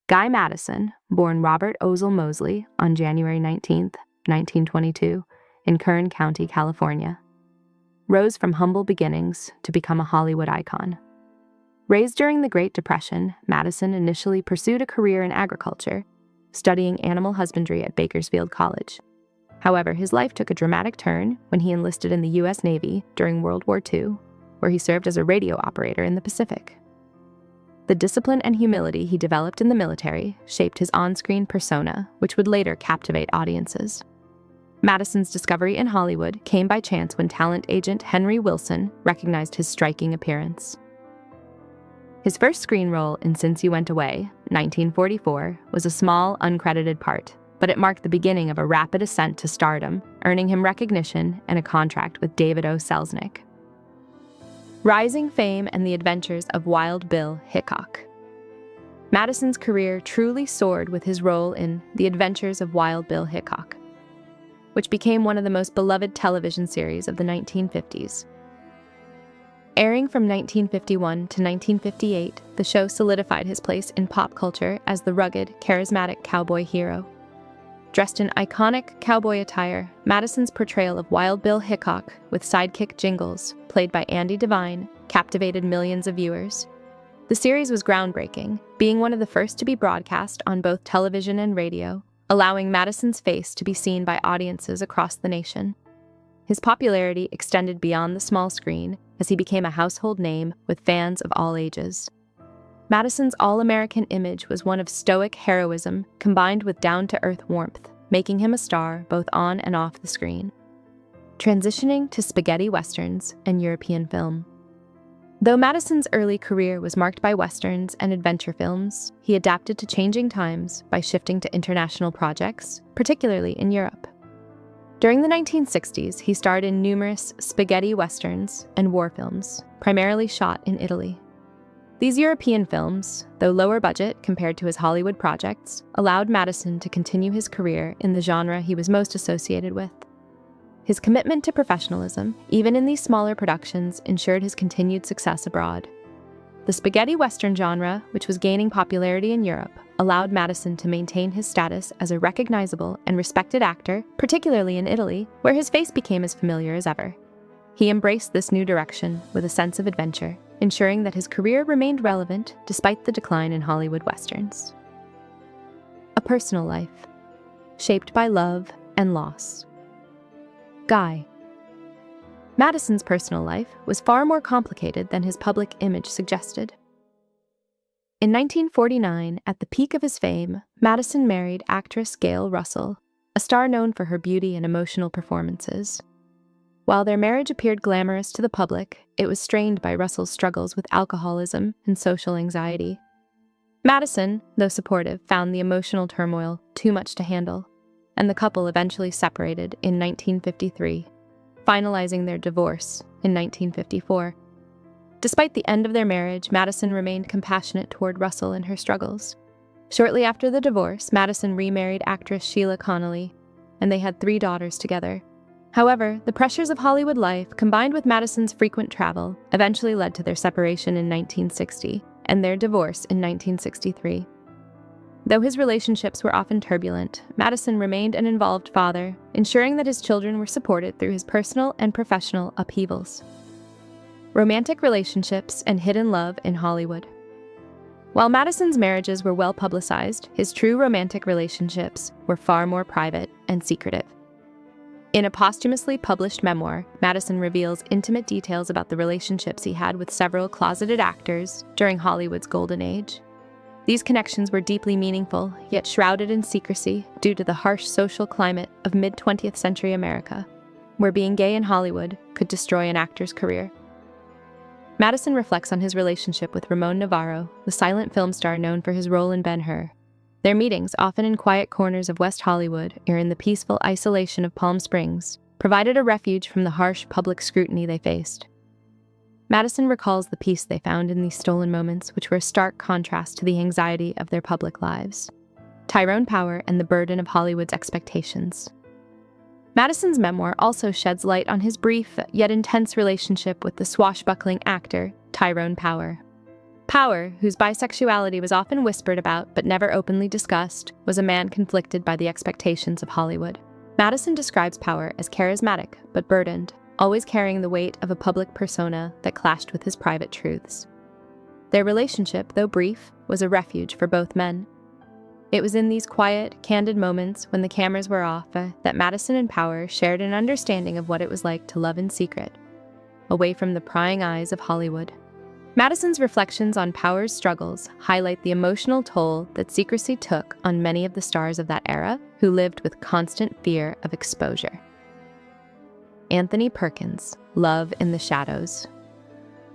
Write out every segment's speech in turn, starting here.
Guy Madison, born Robert Ozell Mosley on January 19, 1922, in Kern County, California, rose from humble beginnings to become a Hollywood icon. Raised during the Great Depression, Madison initially pursued a career in agriculture, studying animal husbandry at Bakersfield College. However, his life took a dramatic turn when he enlisted in the U.S. Navy during World War II, where he served as a radio operator in the Pacific. The discipline and humility he developed in the military shaped his on-screen persona, which would later captivate audiences. Madison's discovery in Hollywood came by chance when talent agent Henry Wilson recognized his striking appearance. His first screen role in Since You Went Away, 1944, was a small, uncredited part, but it marked the beginning of a rapid ascent to stardom, earning him recognition and a contract with David O. Selznick. Rising fame and the adventures of Wild Bill Hickok. Madison's career truly soared with his role in The Adventures of Wild Bill Hickok, which became one of the most beloved television series of the 1950s. Airing from 1951 to 1958, the show solidified his place in pop culture as the rugged, charismatic cowboy hero. Dressed in iconic cowboy attire, Madison's portrayal of Wild Bill Hickok, with sidekick Jingles, played by Andy Devine, captivated millions of viewers. The series was groundbreaking, being one of the first to be broadcast on both television and radio, allowing Madison's face to be seen by audiences across the nation. His popularity extended beyond the small screen as he became a household name with fans of all ages. Madison's all-American image was one of stoic heroism combined with down-to-earth warmth, making him a star both on and off the screen. Transitioning to spaghetti westerns and European film. Though Madison's early career was marked by westerns and adventure films, he adapted to changing times by shifting to international projects, particularly in Europe. During the 1960s, he starred in numerous spaghetti westerns and war films, primarily shot in Italy. These European films, though lower budget compared to his Hollywood projects, allowed Madison to continue his career in the genre he was most associated with. His commitment to professionalism, even in these smaller productions, ensured his continued success abroad. The spaghetti western genre, which was gaining popularity in Europe, allowed Madison to maintain his status as a recognizable and respected actor, particularly in Italy, where his face became as familiar as ever. He embraced this new direction with a sense of adventure, ensuring that his career remained relevant despite the decline in Hollywood westerns. A personal life, shaped by love and loss. Guy. Madison's personal life was far more complicated than his public image suggested. In 1949, at the peak of his fame, Madison married actress Gail Russell, a star known for her beauty and emotional performances. While their marriage appeared glamorous to the public, it was strained by Russell's struggles with alcoholism and social anxiety. Madison, though supportive, found the emotional turmoil too much to handle, and the couple eventually separated in 1953, finalizing their divorce in 1954. Despite the end of their marriage, Madison remained compassionate toward Russell and her struggles. Shortly after the divorce, Madison remarried actress Sheila Connolly, and they had 3 daughters together. However, the pressures of Hollywood life, combined with Madison's frequent travel, eventually led to their separation in 1960 and their divorce in 1963. Though his relationships were often turbulent, Madison remained an involved father, ensuring that his children were supported through his personal and professional upheavals. Romantic relationships and hidden love in Hollywood. While Madison's marriages were well publicized, his true romantic relationships were far more private and secretive. In a posthumously published memoir, Madison reveals intimate details about the relationships he had with several closeted actors during Hollywood's golden age. These connections were deeply meaningful, yet shrouded in secrecy due to the harsh social climate of mid-20th century America, where being gay in Hollywood could destroy an actor's career. Madison reflects on his relationship with Ramon Navarro, the silent film star known for his role in Ben-Hur. Their meetings, often in quiet corners of West Hollywood or in the peaceful isolation of Palm Springs, provided a refuge from the harsh public scrutiny they faced. Madison recalls the peace they found in these stolen moments, which were a stark contrast to the anxiety of their public lives. Tyrone Power and the burden of Hollywood's expectations. Madison's memoir also sheds light on his brief yet intense relationship with the swashbuckling actor, Tyrone Power. Power, whose bisexuality was often whispered about but never openly discussed, was a man conflicted by the expectations of Hollywood. Madison describes Power as charismatic but burdened, always carrying the weight of a public persona that clashed with his private truths. Their relationship, though brief, was a refuge for both men. It was in these quiet, candid moments when the cameras were off that Madison and Power shared an understanding of what it was like to love in secret, away from the prying eyes of Hollywood. Madison's reflections on Power's struggles highlight the emotional toll that secrecy took on many of the stars of that era who lived with constant fear of exposure. Anthony Perkins, Love in the Shadows.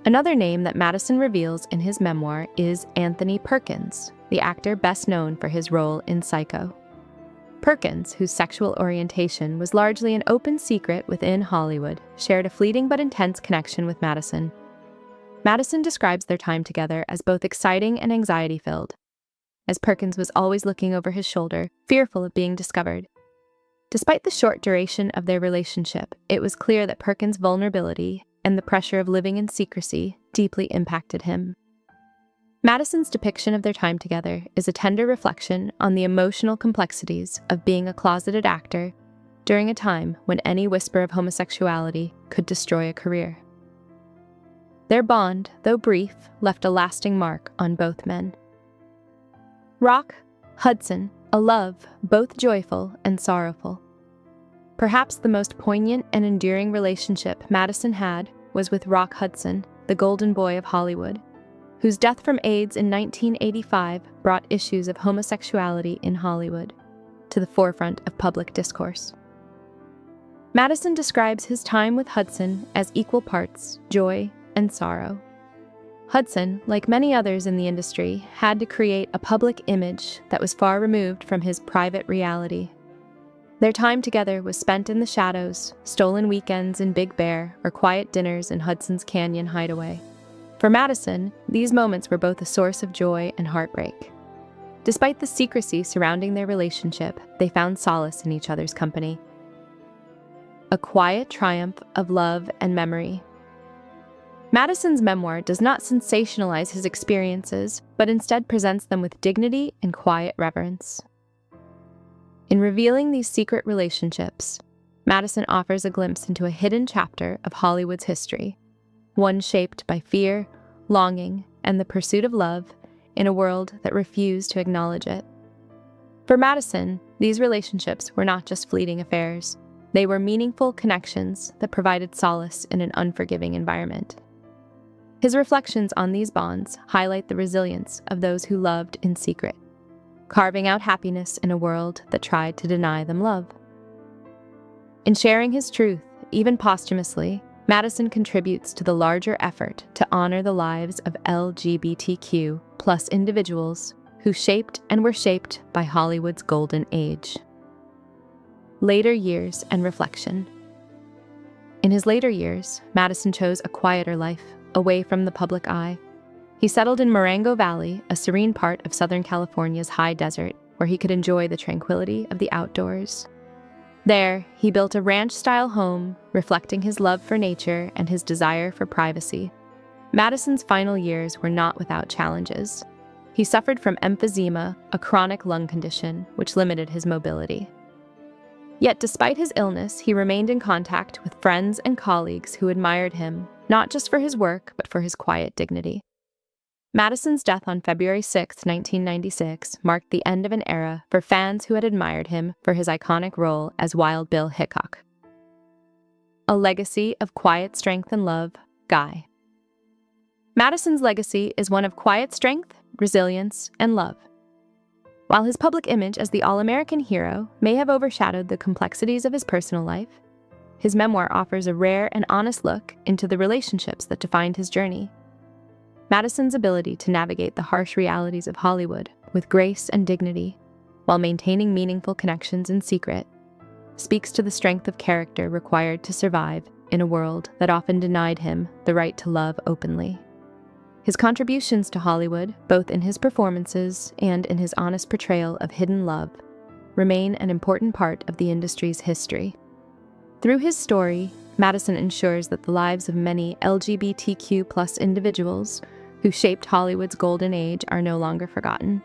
Another name that Madison reveals in his memoir is Anthony Perkins, the actor best known for his role in Psycho. Perkins, whose sexual orientation was largely an open secret within Hollywood, shared a fleeting but intense connection with Madison. Madison describes their time together as both exciting and anxiety-filled, as Perkins was always looking over his shoulder, fearful of being discovered. Despite the short duration of their relationship, it was clear that Perkins' vulnerability and the pressure of living in secrecy deeply impacted him. Madison's depiction of their time together is a tender reflection on the emotional complexities of being a closeted actor during a time when any whisper of homosexuality could destroy a career. Their bond, though brief, left a lasting mark on both men. Rock, Hudson, a love both joyful and sorrowful. Perhaps the most poignant and enduring relationship Madison had was with Rock Hudson, the golden boy of Hollywood, whose death from AIDS in 1985 brought issues of homosexuality in Hollywood to the forefront of public discourse. Madison describes his time with Hudson as equal parts joy and sorrow. Hudson, like many others in the industry, had to create a public image that was far removed from his private reality. Their time together was spent in the shadows, stolen weekends in Big Bear, or quiet dinners in Hudson's Canyon hideaway. For Madison, these moments were both a source of joy and heartbreak. Despite the secrecy surrounding their relationship, they found solace in each other's company. A quiet triumph of love and memory. Madison's memoir does not sensationalize his experiences, but instead presents them with dignity and quiet reverence. In revealing these secret relationships, Madison offers a glimpse into a hidden chapter of Hollywood's history, one shaped by fear, longing, and the pursuit of love in a world that refused to acknowledge it. For Madison, these relationships were not just fleeting affairs. They were meaningful connections that provided solace in an unforgiving environment. His reflections on these bonds highlight the resilience of those who loved in secret, carving out happiness in a world that tried to deny them love. In sharing his truth, even posthumously, Madison contributes to the larger effort to honor the lives of LGBTQ+ individuals who shaped and were shaped by Hollywood's golden age. Later years and reflection. In his later years, Madison chose a quieter life, away from the public eye. He settled in Marengo Valley, a serene part of Southern California's high desert, where he could enjoy the tranquility of the outdoors. There, he built a ranch-style home, reflecting his love for nature and his desire for privacy. Madison's final years were not without challenges. He suffered from emphysema, a chronic lung condition which limited his mobility. Yet despite his illness, he remained in contact with friends and colleagues who admired him, not just for his work, but for his quiet dignity. Madison's death on February 6, 1996, marked the end of an era for fans who had admired him for his iconic role as Wild Bill Hickok. A legacy of quiet strength and love, Guy. Madison's legacy is one of quiet strength, resilience, and love. While his public image as the all-American hero may have overshadowed the complexities of his personal life, his memoir offers a rare and honest look into the relationships that defined his journey. Madison's ability to navigate the harsh realities of Hollywood with grace and dignity, while maintaining meaningful connections in secret, speaks to the strength of character required to survive in a world that often denied him the right to love openly. His contributions to Hollywood, both in his performances and in his honest portrayal of hidden love, remain an important part of the industry's history. Through his story, Madison ensures that the lives of many LGBTQ+ individuals who shaped Hollywood's golden age, are no longer forgotten.